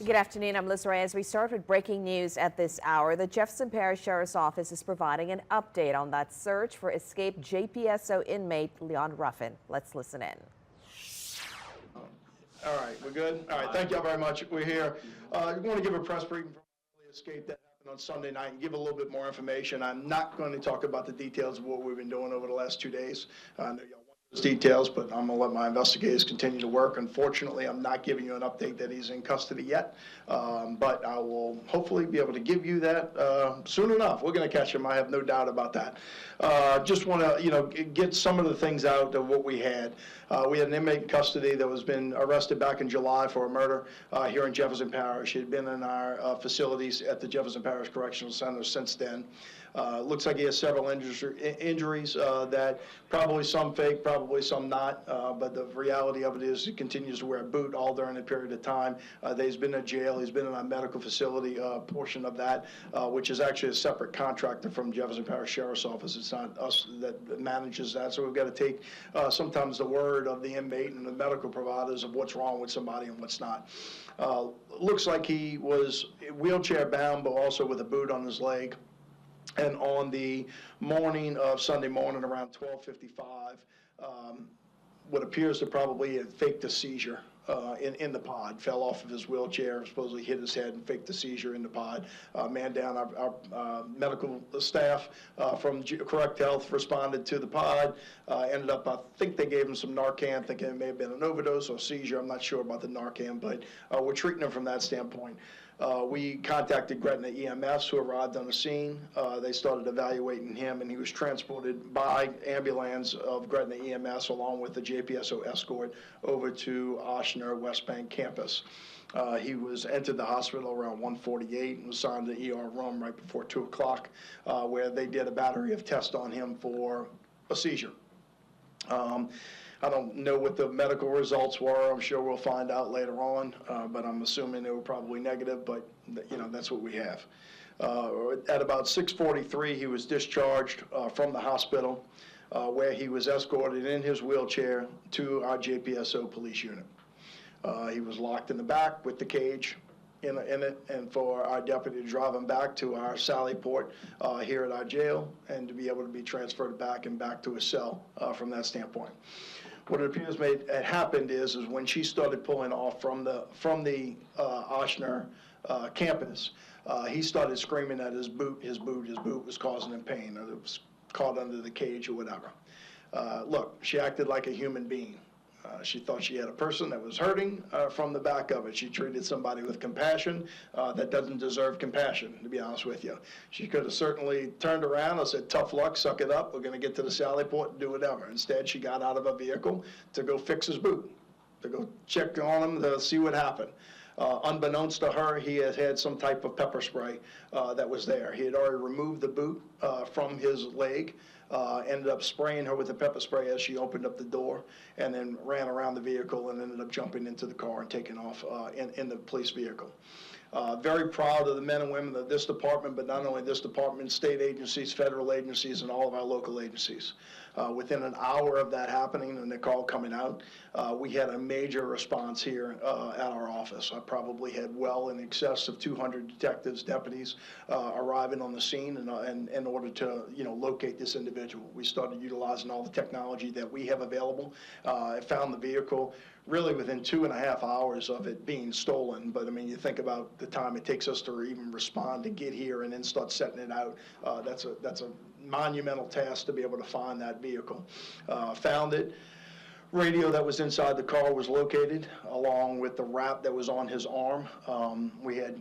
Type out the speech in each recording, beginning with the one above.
Good afternoon, I'm Liz Reyes. We start with breaking news at this hour. The Jefferson Parish Sheriff's Office is providing an update on that search for escaped JPSO inmate Leon Ruffin. Let's listen in. All right, we're good? All right, thank y'all very much. We're here. I want to give a press briefing from the escape that happened on Sunday night and give a little bit more information. I'm not going to talk about the details of what we've been doing over the last 2 days. I know y'all want those details, but I'm going to let my investigators continue to work. Unfortunately, I'm not giving you an update that he's in custody yet, but I will hopefully be able to give you that soon enough. We're going to catch him. I have no doubt about that. Just want to, get some of the things out of what we had. We had an inmate in custody that was been arrested back in July for a murder here in Jefferson Parish. He had been in our facilities at the Jefferson Parish Correctional Center since then. Looks like he has several injuries that probably some fake, probably some not, but the reality of it is he continues to wear a boot all during the period of time that he's been in jail. He's been in our medical facility portion of that, which is actually a separate contractor from Jefferson Parish Sheriff's Office. It's not us that manages that, so we've got to take sometimes the word of the inmate and the medical providers of what's wrong with somebody and what's not. Looks like he was wheelchair bound, but also with a boot on his leg. And on the morning of Sunday morning around 12:55, what appears to probably have faked a seizure in the pod, fell off of his wheelchair, supposedly hit his head and faked a seizure in the pod. Man down, our medical staff from Correct Health responded to the pod, ended up, I think they gave him some Narcan, thinking it may have been an overdose or seizure. I'm not sure about the Narcan, but we're treating him from that standpoint. We contacted Gretna EMS, who arrived on the scene. They started evaluating him, and he was transported by ambulance of Gretna EMS along with the JPSO escort over to Oshner West Bank campus. He was entered the hospital around 1:48 and was assigned to the ER room right before 2 o'clock, where they did a battery of tests on him for a seizure. I don't know what the medical results were. I'm sure we'll find out later on, but I'm assuming they were probably negative, but that's what we have. At about 6:43, he was discharged from the hospital, where he was escorted in his wheelchair to our JPSO police unit. He was locked in the back with the cage in it, and for our deputy to drive him back to our Sally Port here at our jail, and to be able to be transferred back to his cell from that standpoint. What it appears had happened is when she started pulling off from the Oshner campus, he started screaming at his boot. His boot was causing him pain, or it was caught under the cage or whatever. Look, she acted like a human being. She thought she had a person that was hurting from the back of it. She treated somebody with compassion that doesn't deserve compassion, to be honest with you. She could have certainly turned around and said, tough luck, suck it up, we're going to get to the Sally Port and do whatever. Instead, she got out of a vehicle to go fix his boot, to go check on him to see what happened. Unbeknownst to her, he had had some type of pepper spray that was there. He had already removed the boot from his leg, ended up spraying her with the pepper spray as she opened up the door, and then ran around the vehicle and ended up jumping into the car and taking off in the police vehicle. Very proud of the men and women of this department, but not only this department, state agencies, federal agencies, and all of our local agencies. Within an hour of that happening and the call coming out, we had a major response here at our office. I probably had well in excess of 200 detectives, deputies arriving on the scene in order to locate this individual. We started utilizing all the technology that we have available. I found the vehicle really within 2.5 hours of it being stolen. But I mean, you think about the time it takes us to even respond to get here and then start setting it out. That's a monumental task to be able to find that vehicle. Found it. Radio that was inside the car was located, along with the wrap that was on his arm. We had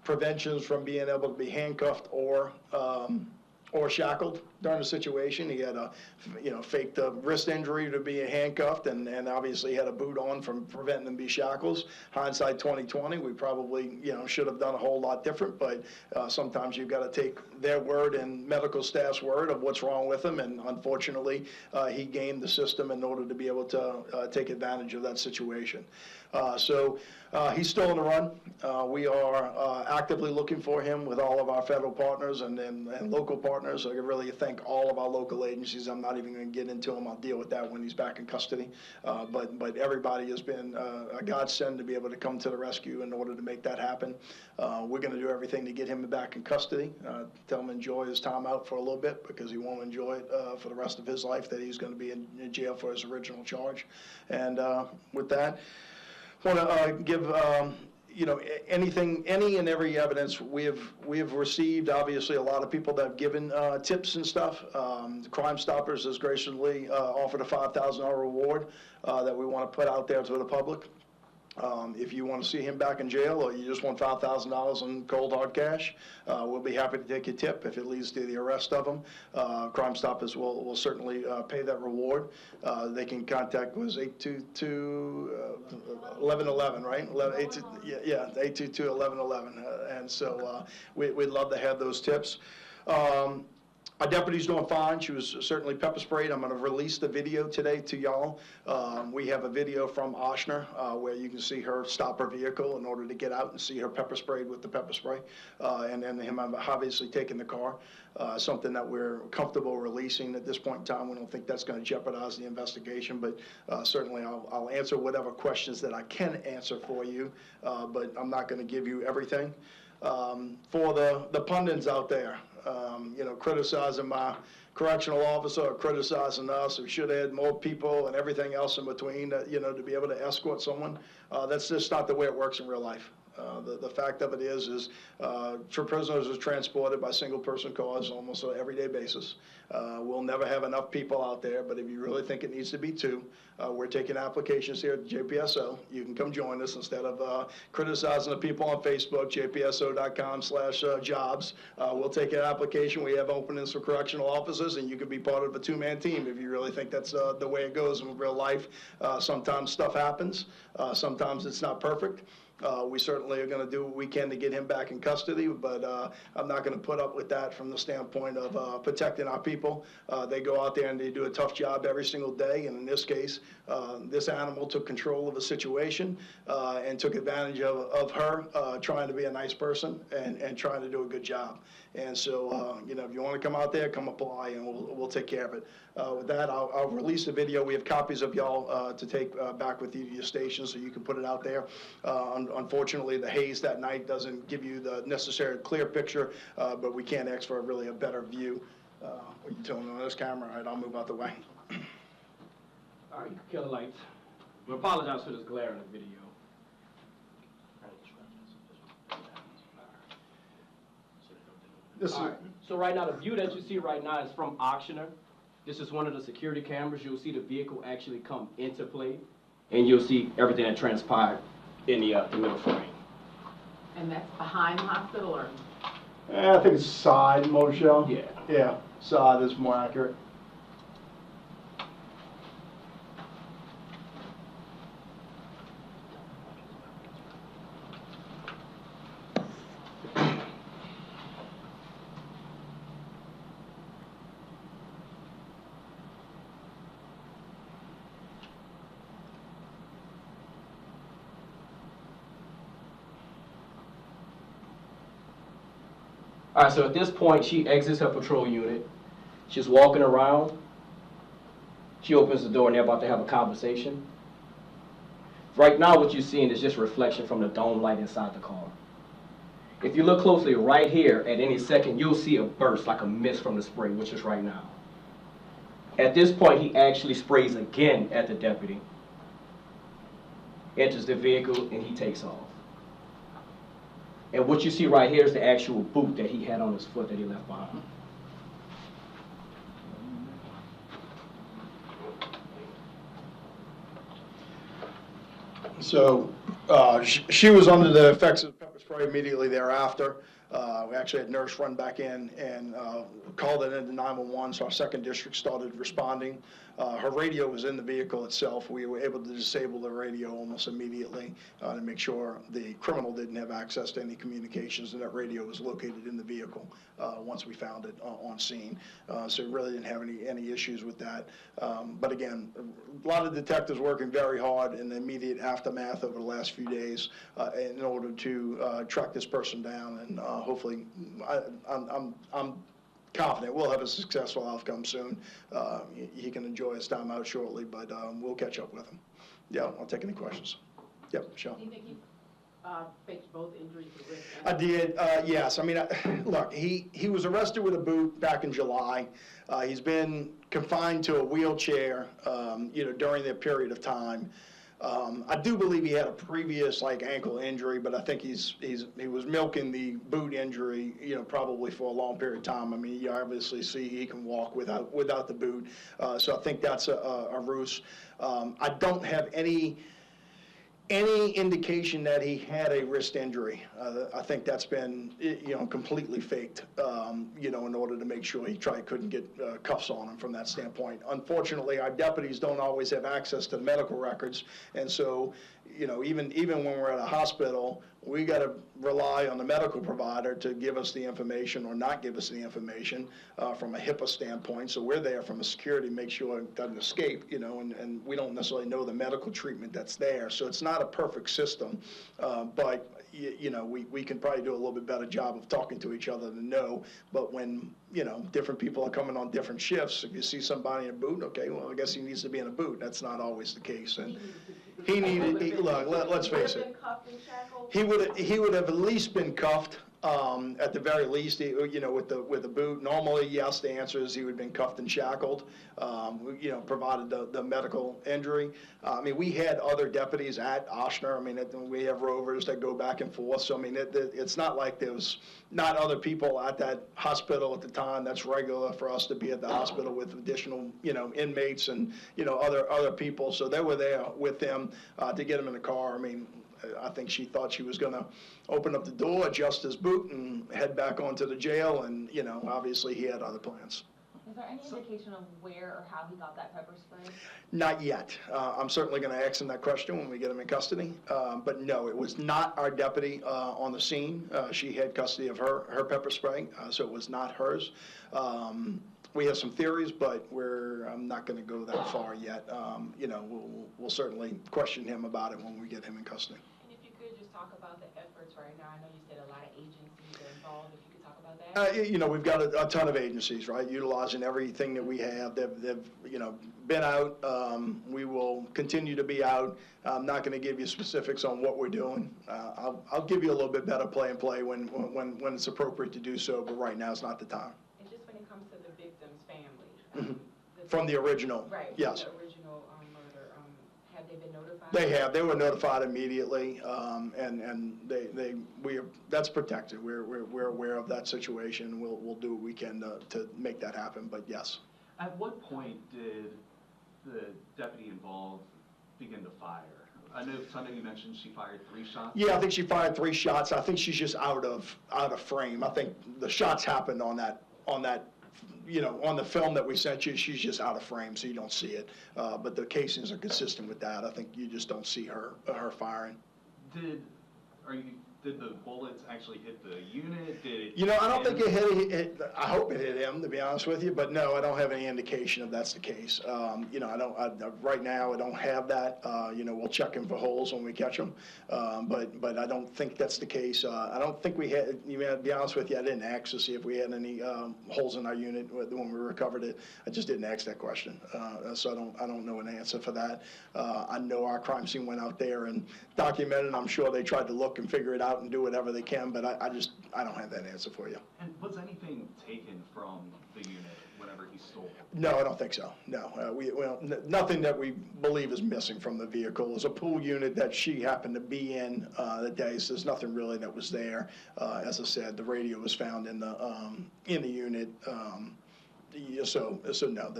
preventions from being able to be handcuffed or shackled during the situation. He had faked a wrist injury to be handcuffed, and obviously had a boot on from preventing them to be shackles. Hindsight 2020, we probably should have done a whole lot different, but sometimes you've got to take their word and medical staff's word of what's wrong with him, and unfortunately he gamed the system in order to be able to take advantage of that situation. So he's still on the run. We are actively looking for him with all of our federal partners and local partners. I really thank thank all of our local agencies. I'm not even going to get into them. I'll deal with that when he's back in custody. But everybody has been a godsend to be able to come to the rescue in order to make that happen. We're going to do everything to get him back in custody. Tell him to enjoy his time out for a little bit, because he won't enjoy it for the rest of his life, that he's going to be in jail for his original charge. And with that, I want to give you know, any and every evidence we have received. Obviously, a lot of people that have given tips and stuff. Crime Stoppers has graciously offered a $5,000 reward that we want to put out there to the public. If you want to see him back in jail, or you just want $5,000 in cold hard cash, we'll be happy to take your tip. If it leads to the arrest of him, Crime Stoppers will certainly pay that reward. They can contact, was 822-1111, right? 822-1111. And so we'd love to have those tips. Our deputy's doing fine. She was certainly pepper sprayed. I'm going to release the video today to y'all. We have a video from Oshner where you can see her stop her vehicle in order to get out and see her pepper sprayed with the pepper spray, and then him obviously taking the car. Something that we're comfortable releasing at this point in time. We don't think that's going to jeopardize the investigation, but certainly I'll answer whatever questions that I can answer for you, but I'm not going to give you everything. For the pundits out there, you know, criticizing my correctional officer or criticizing us, we should have had more people and everything else in between, you know, to be able to escort someone. That's just not the way it works in real life. The fact of it is prisoners are transported by single-person cars almost on an everyday basis. We'll never have enough people out there, but if you really think it needs to be two, we're taking applications here at JPSO. You can come join us instead of criticizing the people on Facebook, jpso.com/jobs. We'll take an application. We have openings for correctional officers, and you can be part of a two-man team if you really think that's the way it goes in real life. Sometimes stuff happens. Sometimes it's not perfect. We certainly are going to do what we can to get him back in custody, but I'm not going to put up with that from the standpoint of protecting our people. They go out there and they do a tough job every single day, and in this case, this animal took control of the situation and took advantage of her trying to be a nice person and trying to do a good job. And so, you know, if you want to come out there, come apply, and we'll take care of it. With that, I'll release the video. We have copies of y'all to take back with you to your station so you can put it out there. Unfortunately, the haze that night doesn't give you the necessary clear picture, but we can ask for really a better view. What are you telling me on this camera? All right, I'll move out the way. All right, you can kill the lights. We apologize for this glare in the video. All right, so right now, the view that you see right now is from Auctioner. This is one of the security cameras. You'll see the vehicle actually come into play, and you'll see everything that transpired in the middle frame. And that's behind the hospital, or? I think it's side, Moshel. Yeah. Yeah, side is more accurate. All right, so at this point, she exits her patrol unit. She's walking around. She opens the door, and they're about to have a conversation. Right now, what you're seeing is just reflection from the dome light inside the car. If you look closely right here, at any second, you'll see a burst, like a mist from the spray, which is right now. At this point, he actually sprays again at the deputy, enters the vehicle, and he takes off. And what you see right here is the actual boot that he had on his foot that he left behind. So she was under the effects of pepper spray immediately thereafter. We actually had nurse run back in and called it into 911, so our second district started responding. Her radio was in the vehicle itself. We were able to disable the radio almost immediately to make sure the criminal didn't have access to any communications, and that radio was located in the vehicle once we found it on scene. So we really didn't have any issues with that. But again, a lot of detectives working very hard in the immediate aftermath over the last few days in order to track this person down, and hopefully I'm confident we'll have a successful outcome soon. He can enjoy his time out shortly, but we'll catch up with him. Yeah, I'll take any questions. Yep, Michelle. Do you think you faked both injuries to the wrist? I did, yes. I mean, look, he was arrested with a boot back in July. He's been confined to a wheelchair, during that period of time. I do believe he had a previous ankle injury, but I think he was milking the boot injury, probably for a long period of time. I mean, you obviously see he can walk without the boot, so I think that's a ruse. I don't have any indication that he had a wrist injury. I think that's been, completely faked, in order to make sure he couldn't get cuffs on him from that standpoint. Unfortunately, our deputies don't always have access to the medical records, and so, even when we're at a hospital, we got to rely on the medical provider to give us the information or not give us the information from a HIPAA standpoint. So we're there from a security, make sure it doesn't escape, and we don't necessarily know the medical treatment that's there. So it's not a perfect system, but we can probably do a little bit better job of talking to each other to know. But when, different people are coming on different shifts, if you see somebody in a boot, okay, well, I guess he needs to be in a boot. That's not always the case. And look, let's face it. He would have at least been cuffed, at the very least, with the boot. Normally, yes, the answer is he would have been cuffed and shackled, provided the medical injury. I mean, we had other deputies at Oshner. I mean, we have rovers that go back and forth. So, I mean, it's not like there was not other people at that hospital at the time. That's regular for us to be at the hospital with additional, inmates and, other people. So they were there with them to get him in the car. I mean, I think she thought she was going to open up the door, adjust his boot, and head back onto the jail. And, obviously he had other plans. Is there any indication of where or how he got that pepper spray? Not yet. I'm certainly going to ask him that question when we get him in custody. But no, it was not our deputy on the scene. She had custody of her pepper spray, so it was not hers. We have some theories, but I'm not going to go that far yet. We'll certainly question him about it when we get him in custody. And if you could just talk about the efforts right now. I know you said a lot of agencies are involved. If you could talk about that. We've got a ton of agencies, right, utilizing everything that we have. They've been out. We will continue to be out. I'm not going to give you specifics on what we're doing. I'll give you a little bit better play when it's appropriate to do so, but right now is not the time. And just when it comes to the victim's family. From the original? Right. Yes. The original murder. Have they been notified? They have. They were notified immediately, and that's protected. We're aware of that situation. We'll do what we can to make that happen. But yes. At what point did the deputy involved begin to fire? I know Sunday you mentioned she fired 3 shots. Yeah, I think she fired 3 shots. I think she's just out of frame. I think the shots happened on that. On the film that we sent you, she's just out of frame, so you don't see it. But the casings are consistent with that. I think you just don't see her firing. Did the bullets actually hit the unit? Did it I don't think it hit. I hope it hit him, to be honest with you. But no, I don't have any indication if that's the case. I don't. Right now, I don't have that. We'll check him for holes when we catch them. But I don't think that's the case. I don't think we had. To be honest with you, I didn't ask to see if we had any holes in our unit when we recovered it. I just didn't ask that question. So I don't know an answer for that. I know our crime scene went out there and documented. I'm sure they tried to look and figure it out and do whatever they can, but I don't have that answer for you. And was anything taken from the unit whenever he stole? No, I don't think so. No, nothing that we believe is missing from the vehicle. It was a pool unit that she happened to be in the day, so there's nothing really that was there. As I said, the radio was found in the unit. So no,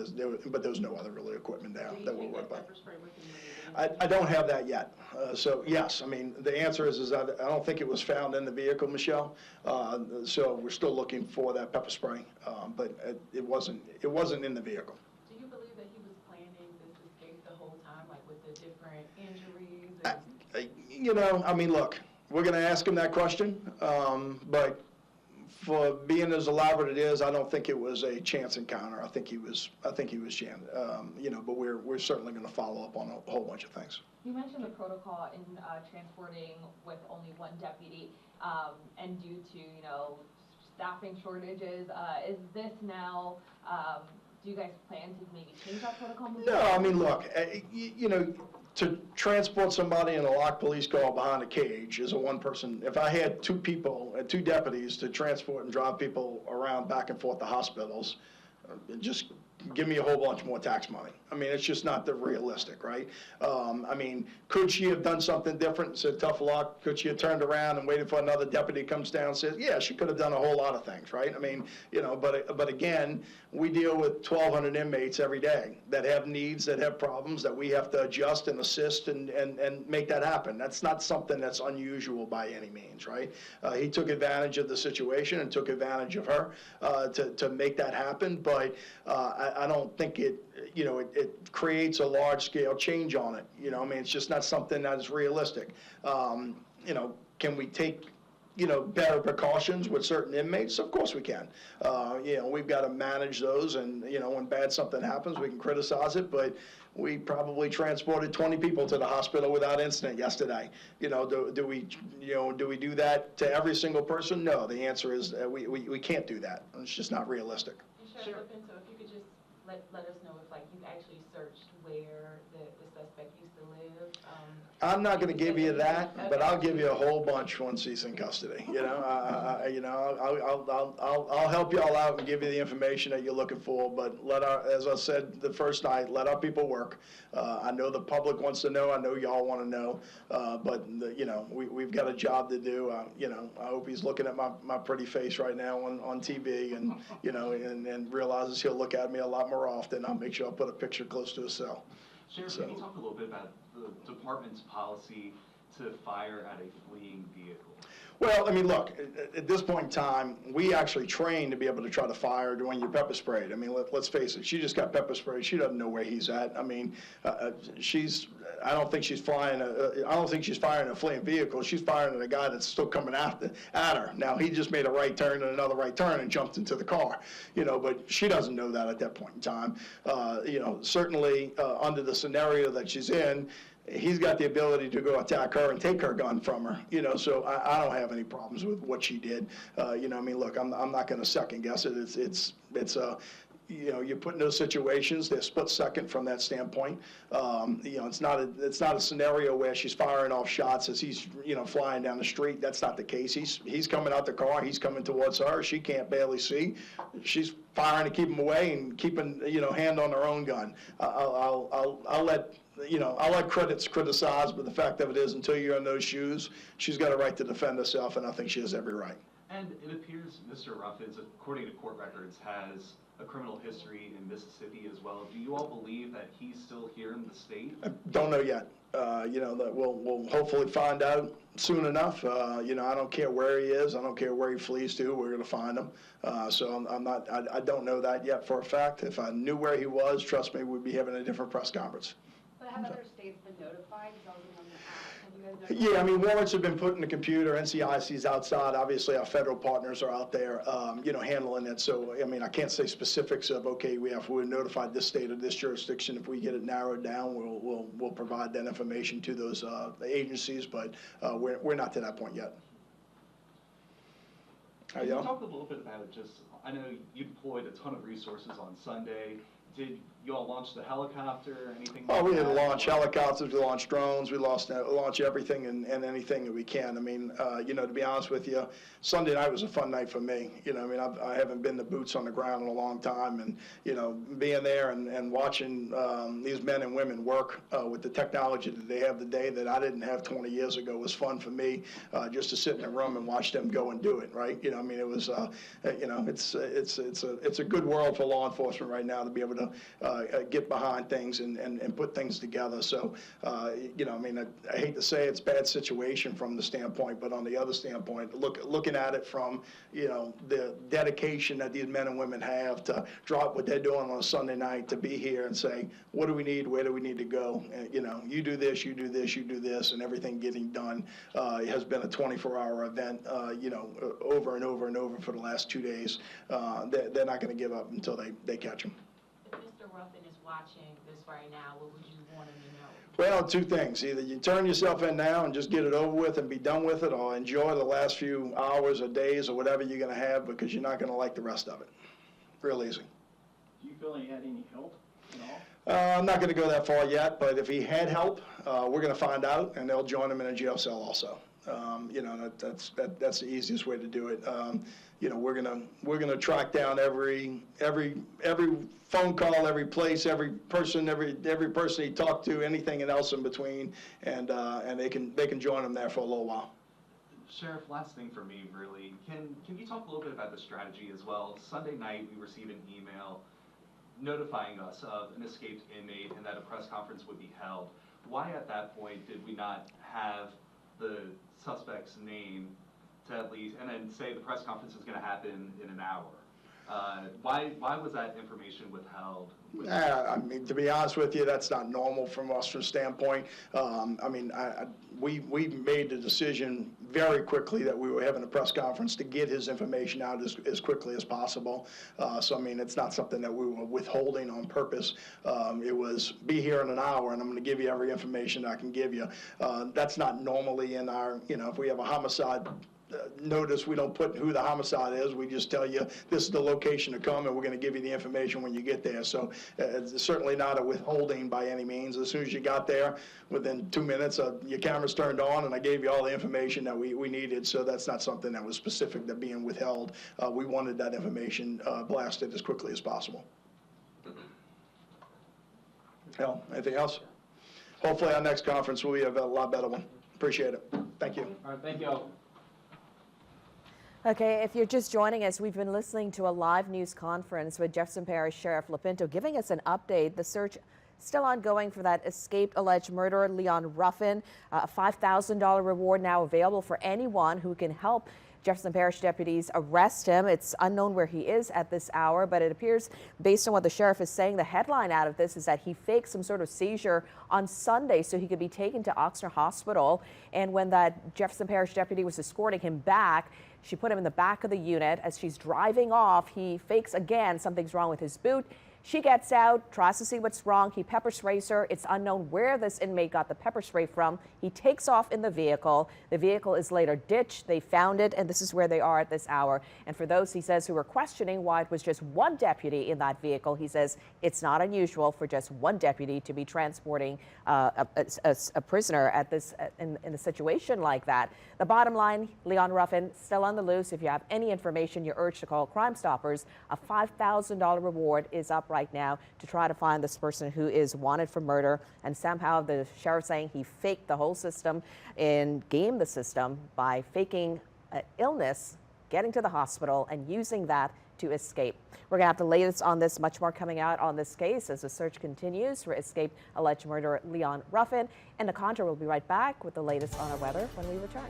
but there was no other really equipment there that we're worried about. I don't have that yet. So yes, I mean, the answer is I don't think it was found in the vehicle, Michelle. So we're still looking for that pepper spray, but it wasn't in the vehicle. Do you believe that he was planning this escape the whole time, like with the different injuries? I mean, look, we're going to ask him that question, but for being as elaborate it is, I don't think it was a chance encounter. I think he was jammed. But we're certainly going to follow up on a whole bunch of things. You mentioned the protocol in transporting with only one deputy, and due to staffing shortages. Is this now, do you guys plan to maybe change that protocol moving No, I forward? mean, look, you know, to transport somebody in a locked police car behind a cage is a one-person. If I had two people, two deputies to transport and drive people around back and forth to hospitals, just give me a whole bunch more tax money. I mean, it's just not the realistic, right? I mean, could she have done something different and said, tough luck? Could she have turned around and waited for another deputy comes down and says, yeah, she could have done a whole lot of things, right? I mean, you know, but again, we deal with 1,200 inmates every day that have needs, that have problems, that we have to adjust and assist and make that happen. That's not something that's unusual by any means, right? He took advantage of the situation and took advantage of her to make that happen, but I don't think it creates a large-scale change on it. You know, I mean, it's just not something that is realistic. You know, can we take better precautions with certain inmates? Of course we can. You know, we've got to manage those, and, you know, when bad something happens, we can criticize it, but we probably transported 20 people to the hospital without incident yesterday. You know, do we do that to every single person? No, the answer is we can't do that. It's just not realistic. Sheriff Lippin, so if you could just let us know if, like, you've actually searched where the suspect used to live. I'm not going to give you that, but I'll give you a whole bunch once he's in custody. You know, I'll help you all out and give you the information that you're looking for. But as I said the first night, let our people work. I know the public wants to know. I know y'all want to know. But you know, we've got a job to do. You know, I hope he's looking at my pretty face right now on TV, and you know, and realizes he'll look at me a lot more often. I'll make sure I put a picture close to his cell. Sheriff, can you talk a little bit about the department's policy to fire at a fleeing vehicle? Well, I mean, look, at this point in time, we actually train to be able to try to fire when you're pepper sprayed. I mean, let's face it, she just got pepper sprayed. She doesn't know where he's at. I mean, I don't think she's firing a fleeing vehicle. She's firing at a guy that's still coming at her. Now, he just made a right turn and another right turn and jumped into the car, you know, but she doesn't know that at that point in time. You know, certainly under the scenario that she's in, he's got the ability to go attack her and take her gun from her, you know, so I don't have any problems with what she did. You know, I mean, look, I'm not going to second guess it. It's you know, you put in those situations, they're split second from that standpoint. You know, it's not a scenario where she's firing off shots as he's, you know, flying down the street. That's not the case. He's coming out the car, he's coming towards her. She can't barely see. She's firing to keep him away and keeping, you know, hand on her own gun. I'll let critics criticize, but the fact of it is, until you're in those shoes, she's got a right to defend herself, and I think she has every right. And it appears Mr. Ruffins, according to court records, has a criminal history in Mississippi as well. Do you all believe that he's still here in the state? I don't know yet. You know, that we'll hopefully find out soon enough. You know, I don't care where he is. I don't care where he flees to. We're going to find him. So I don't know that yet for a fact. If I knew where he was, trust me, we'd be having a different press conference. But have other states been notified? Because I was on the app. Have you guys notified? Yeah, I mean, warrants have been put in the computer. NCIC's outside. Obviously, our federal partners are out there, you know, handling it. So, I mean, I can't say specifics of, okay, we're notified this state or this jurisdiction. If we get it narrowed down, we'll provide that information to those agencies. But we're not to that point yet. Can you talk a little bit about just, I know you deployed a ton of resources on Sunday. Did you all launch the helicopter or anything like that? Oh, we didn't launch helicopters, we launched drones, we launch everything and anything that we can. I mean, you know, to be honest with you, Sunday night was a fun night for me. You know, I mean, I haven't been to boots on the ground in a long time, and, you know, being there and watching these men and women work with the technology that they have today that I didn't have 20 years ago was fun for me, just to sit in a room and watch them go and do it, right? You know, I mean, it was, you know, it's a good world for law enforcement right now to be able to get behind things and put things together. So, you know, I mean, I hate to say it's a bad situation from the standpoint, but on the other standpoint, looking at it from, you know, the dedication that these men and women have to drop what they're doing on a Sunday night to be here and say, what do we need, where do we need to go? And, you know, you do this, you do this, you do this, and everything getting done has been a 24-hour event, you know, over and over and over for the last 2 days. They're not going to give up until they catch them. If Mr. Ruffin is watching this right now, what would you want him to know? Well, two things. Either you turn yourself in now and just get it over with and be done with it, or enjoy the last few hours or days or whatever you're going to have, because you're not going to like the rest of it. Real easy. Do you feel he had any help at all? I'm not going to go that far yet, but if he had help, we're going to find out, and they'll join him in a jail cell also. You know, that's the easiest way to do it. You know, we're gonna track down every phone call, every place, every person he talked to, anything and else in between, and they can join him there for a little while. Sheriff, last thing for me, really, can you talk a little bit about the strategy as well? Sunday night, we received an email notifying us of an escaped inmate and that a press conference would be held. Why at that point did we not have the suspect's name to at least, and then say the press conference is going to happen in an hour? Why was that information withheld? I mean, to be honest with you, that's not normal from us from standpoint. I mean, we made the decision very quickly that we were having a press conference to get his information out as quickly as possible. So, I mean, it's not something that we were withholding on purpose. It was be here in an hour and I'm going to give you every information I can give you. That's not normally in our, you know, if we have a homicide notice, we don't put who the homicide is. We just tell you this is the location to come, and we're going to give you the information when you get there. So it's certainly not a withholding by any means. As soon as you got there, within 2 minutes, your cameras turned on, and I gave you all the information that we needed. So that's not something that was specific to being withheld. We wanted that information blasted as quickly as possible. Hell, anything else? Hopefully our next conference will be a lot better one. Appreciate it. Thank you. All right, thank you all. Okay, if you're just joining us, we've been listening to a live news conference with Jefferson Parish Sheriff Lapinto giving us an update. The search still ongoing for that escaped alleged murderer, Leon Ruffin. A $5,000 reward now available for anyone who can help Jefferson Parish deputies arrest him. It's unknown where he is at this hour, but it appears, based on what the sheriff is saying, the headline out of this is that he faked some sort of seizure on Sunday so he could be taken to Oxnard Hospital. And when that Jefferson Parish deputy was escorting him back, she put him in the back of the unit. As she's driving off, he fakes again something's wrong with his boot. She gets out, tries to see what's wrong. He pepper sprays her. It's unknown where this inmate got the pepper spray from. He takes off in the vehicle. The vehicle is later ditched. They found it, and this is where they are at this hour. And for those, he says, who were questioning why it was just one deputy in that vehicle, he says it's not unusual for just one deputy to be transporting a prisoner at this in a situation like that. The bottom line, Leon Ruffin still on the loose. If you have any information, you're urged to call Crime Stoppers. A $5,000 reward is up right now to try to find this person who is wanted for murder. And somehow the sheriff saying he faked the whole system and gamed the system by faking illness, getting to the hospital, and using that to escape. We're going to have the latest on this, much more coming out on this case as the search continues for escaped alleged murderer Leon Ruffin. And the Contra will be right back with the latest on our weather when we return.